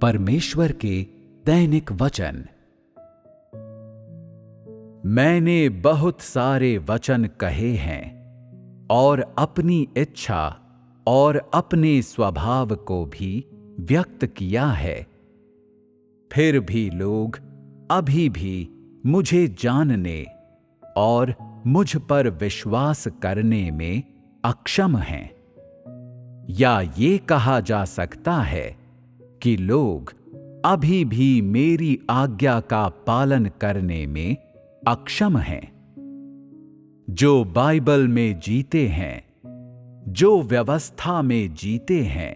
परमेश्वर के दैनिक वचन। मैंने बहुत सारे वचन कहे हैं और अपनी इच्छा और अपने स्वभाव को भी व्यक्त किया है, फिर भी लोग अभी भी मुझे जानने और मुझ पर विश्वास करने में अक्षम हैं। या ये कहा जा सकता है कि लोग अभी भी मेरी आज्ञा का पालन करने में अक्षम हैं। जो बाइबल में जीते हैं, जो व्यवस्था में जीते हैं,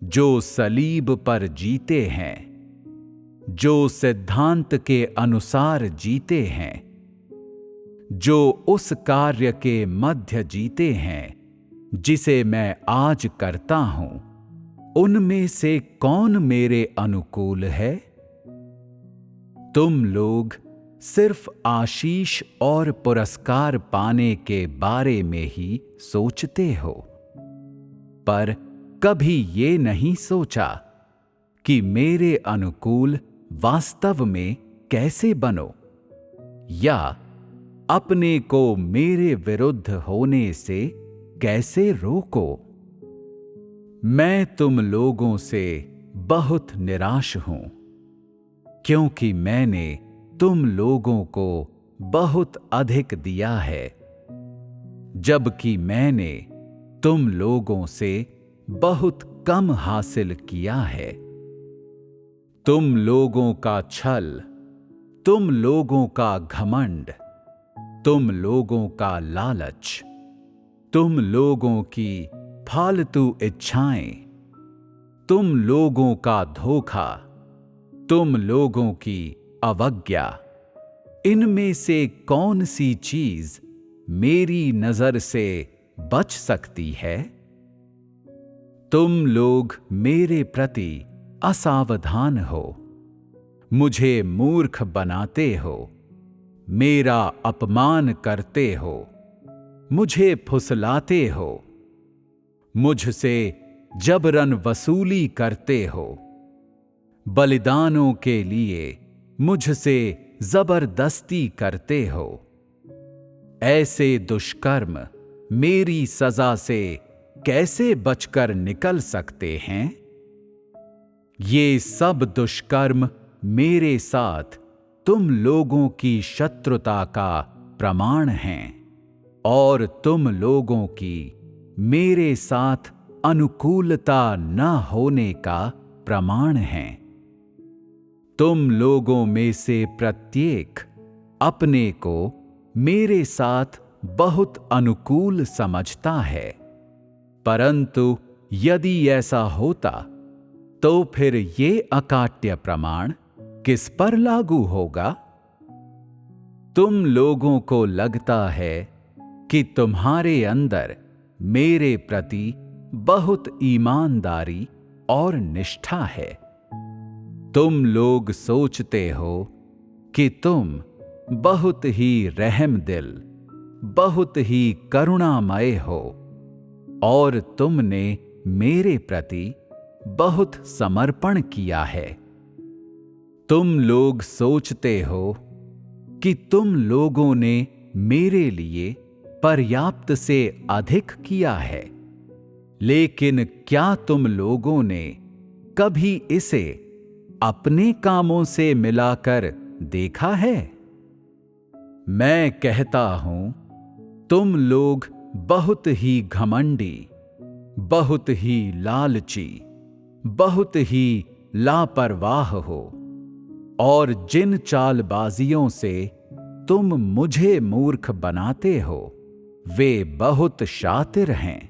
जो सलीब पर जीते हैं, जो सिद्धांत के अनुसार जीते हैं, जो उस कार्य के मध्य जीते हैं जिसे मैं आज करता हूं, उनमें से कौन मेरे अनुकूल है? तुम लोग सिर्फ आशीष और पुरस्कार पाने के बारे में ही सोचते हो, पर कभी ये नहीं सोचा कि मेरे अनुकूल वास्तव में कैसे बनो, या अपने को मेरे विरुद्ध होने से कैसे रोको। मैं तुम लोगों से बहुत निराश हूं, क्योंकि मैंने तुम लोगों को बहुत अधिक दिया है, जबकि मैंने तुम लोगों से बहुत कम हासिल किया है। तुम लोगों का छल, तुम लोगों का घमंड, तुम लोगों का लालच, तुम लोगों की फालतू इच्छाएं, तुम लोगों का धोखा, तुम लोगों की अवज्ञा, इनमें से कौन सी चीज मेरी नजर से बच सकती है? तुम लोग मेरे प्रति असावधान हो, मुझे मूर्ख बनाते हो, मेरा अपमान करते हो, मुझे फुसलाते हो, मुझसे जबरन वसूली करते हो, बलिदानों के लिए मुझसे जबरदस्ती करते हो। ऐसे दुष्कर्म मेरी सजा से कैसे बचकर निकल सकते हैं? ये सब दुष्कर्म मेरे साथ तुम लोगों की शत्रुता का प्रमाण हैं और तुम लोगों की मेरे साथ अनुकूलता न होने का प्रमाण हैं। तुम लोगों में से प्रत्येक अपने को मेरे साथ बहुत अनुकूल समझता है, परंतु यदि ऐसा होता तो फिर ये अकाट्य प्रमाण किस पर लागू होगा? तुम लोगों को लगता है कि तुम्हारे अंदर मेरे प्रति बहुत ईमानदारी और निष्ठा है। तुम लोग सोचते हो कि तुम बहुत ही रहमदिल, बहुत ही करुणामय हो और तुमने मेरे प्रति बहुत समर्पण किया है। तुम लोग सोचते हो कि तुम लोगों ने मेरे लिए पर्याप्त से अधिक किया है, लेकिन क्या तुम लोगों ने कभी इसे अपने कामों से मिलाकर देखा है? मैं कहता हूं, तुम लोग बहुत ही घमंडी, बहुत ही लालची, बहुत ही लापरवाह हो, और जिन चालबाजियों से तुम मुझे मूर्ख बनाते हो वे बहुत शातिर हैं,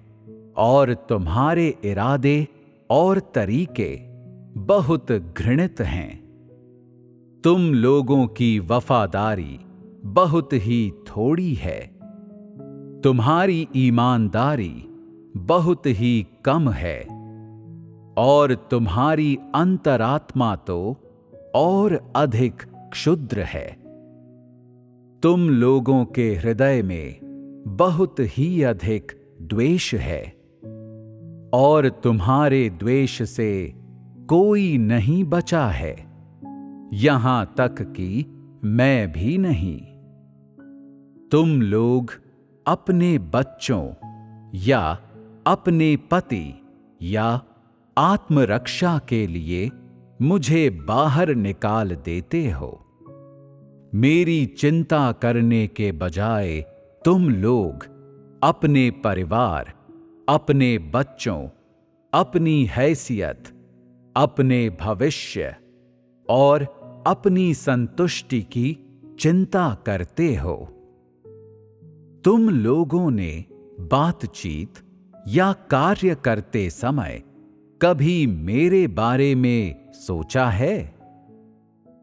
और तुम्हारे इरादे और तरीके बहुत घृणित हैं। तुम लोगों की वफादारी बहुत ही थोड़ी है, तुम्हारी ईमानदारी बहुत ही कम है, और तुम्हारी अंतरात्मा तो और अधिक क्षुद्र है। तुम लोगों के हृदय में बहुत ही अधिक द्वेष है, और तुम्हारे द्वेष से कोई नहीं बचा है, यहां तक कि मैं भी नहीं। तुम लोग अपने बच्चों या अपने पति या आत्मरक्षा के लिए मुझे बाहर निकाल देते हो। मेरी चिंता करने के बजाय तुम लोग अपने परिवार, अपने बच्चों, अपनी हैसियत, अपने भविष्य और अपनी संतुष्टि की चिंता करते हो। तुम लोगों ने बातचीत या कार्य करते समय कभी मेरे बारे में सोचा है?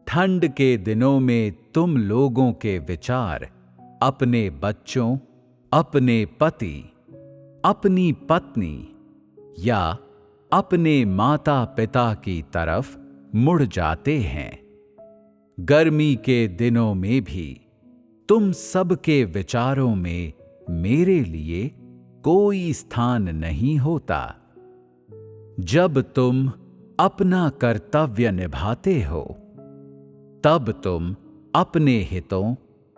ठंड के दिनों में तुम लोगों के विचार अपने बच्चों, अपने पति, अपनी पत्नी या अपने माता पिता की तरफ मुड़ जाते हैं। गर्मी के दिनों में भी तुम सबके विचारों में मेरे लिए कोई स्थान नहीं होता। जब तुम अपना कर्तव्य निभाते हो, तब तुम अपने हितों,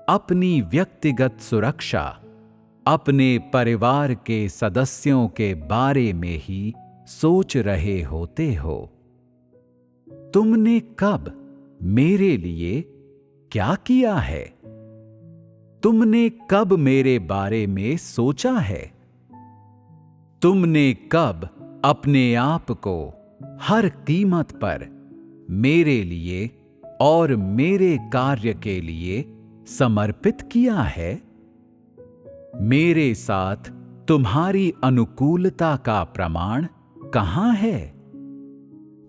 अपनी व्यक्तिगत सुरक्षा, अपने परिवार के सदस्यों के बारे में ही सोच रहे होते हो। तुमने कब मेरे लिए क्या किया है? तुमने कब मेरे बारे में सोचा है? तुमने कब अपने आप को हर कीमत पर मेरे लिए और मेरे कार्य के लिए समर्पित किया है? मेरे साथ तुम्हारी अनुकूलता का प्रमाण कहां है?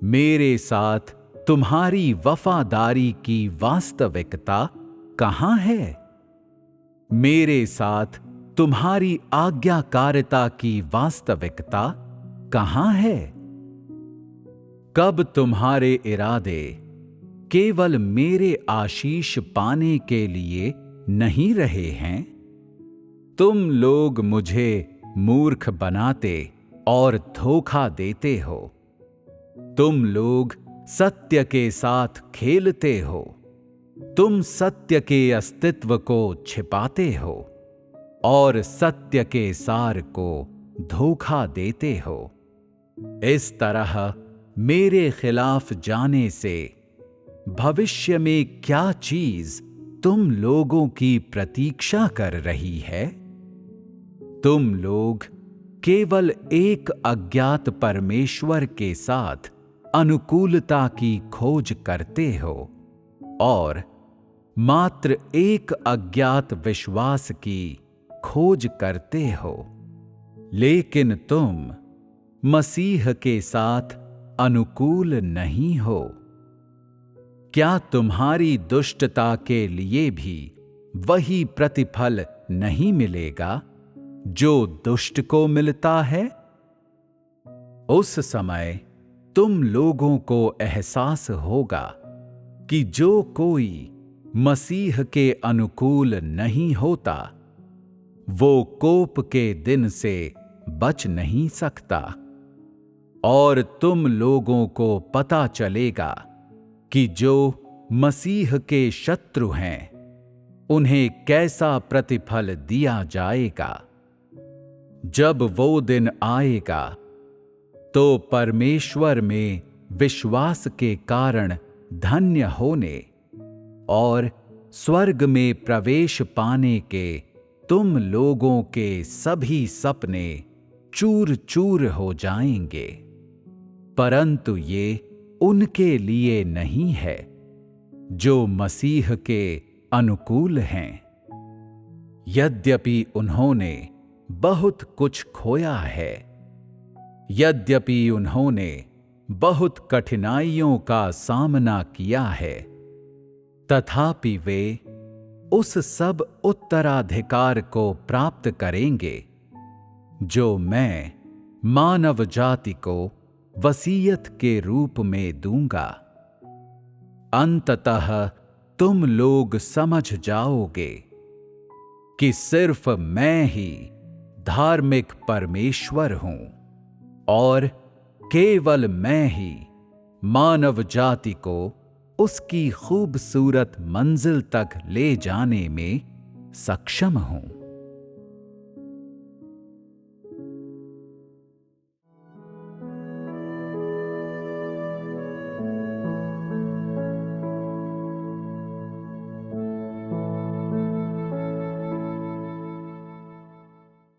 मेरे साथ तुम्हारी वफादारी की वास्तविकता कहां है? मेरे साथ तुम्हारी आज्ञाकारिता की वास्तविकता कहां है? कब तुम्हारे इरादे केवल मेरे आशीष पाने के लिए नहीं रहे हैं? तुम लोग मुझे मूर्ख बनाते और धोखा देते हो। तुम लोग सत्य के साथ खेलते हो। तुम सत्य के अस्तित्व को छिपाते हो और सत्य के सार को धोखा देते हो। इस तरह मेरे खिलाफ जाने से भविष्य में क्या चीज तुम लोगों की प्रतीक्षा कर रही है? तुम लोग केवल एक अज्ञात परमेश्वर के साथ अनुकूलता की खोज करते हो और मात्र एक अज्ञात विश्वास की खोज करते हो, लेकिन तुम मसीह के साथ अनुकूल नहीं हो। क्या तुम्हारी दुष्टता के लिए भी वही प्रतिफल नहीं मिलेगा जो दुष्ट को मिलता है? उस समय तुम लोगों को एहसास होगा कि जो कोई मसीह के अनुकूल नहीं होता, वो कोप के दिन से बच नहीं सकता। और तुम लोगों को पता चलेगा कि जो मसीह के शत्रु हैं, उन्हें कैसा प्रतिफल दिया जाएगा। जब वो दिन आएगा तो परमेश्वर में विश्वास के कारण धन्य होने और स्वर्ग में प्रवेश पाने के तुम लोगों के सभी सपने चूर चूर हो जाएंगे, परंतु ये उनके लिए नहीं है जो मसीह के अनुकूल हैं। यद्यपि उन्होंने बहुत कुछ खोया है, यद्यपि उन्होंने बहुत कठिनाइयों का सामना किया है, तथापि वे उस सब उत्तराधिकार को प्राप्त करेंगे जो मैं मानव जाति को वसीयत के रूप में दूंगा। अंततः तुम लोग समझ जाओगे कि सिर्फ मैं ही धार्मिक परमेश्वर हूं और केवल मैं ही मानव जाति को उसकी खूबसूरत मंजिल तक ले जाने में सक्षम हूं।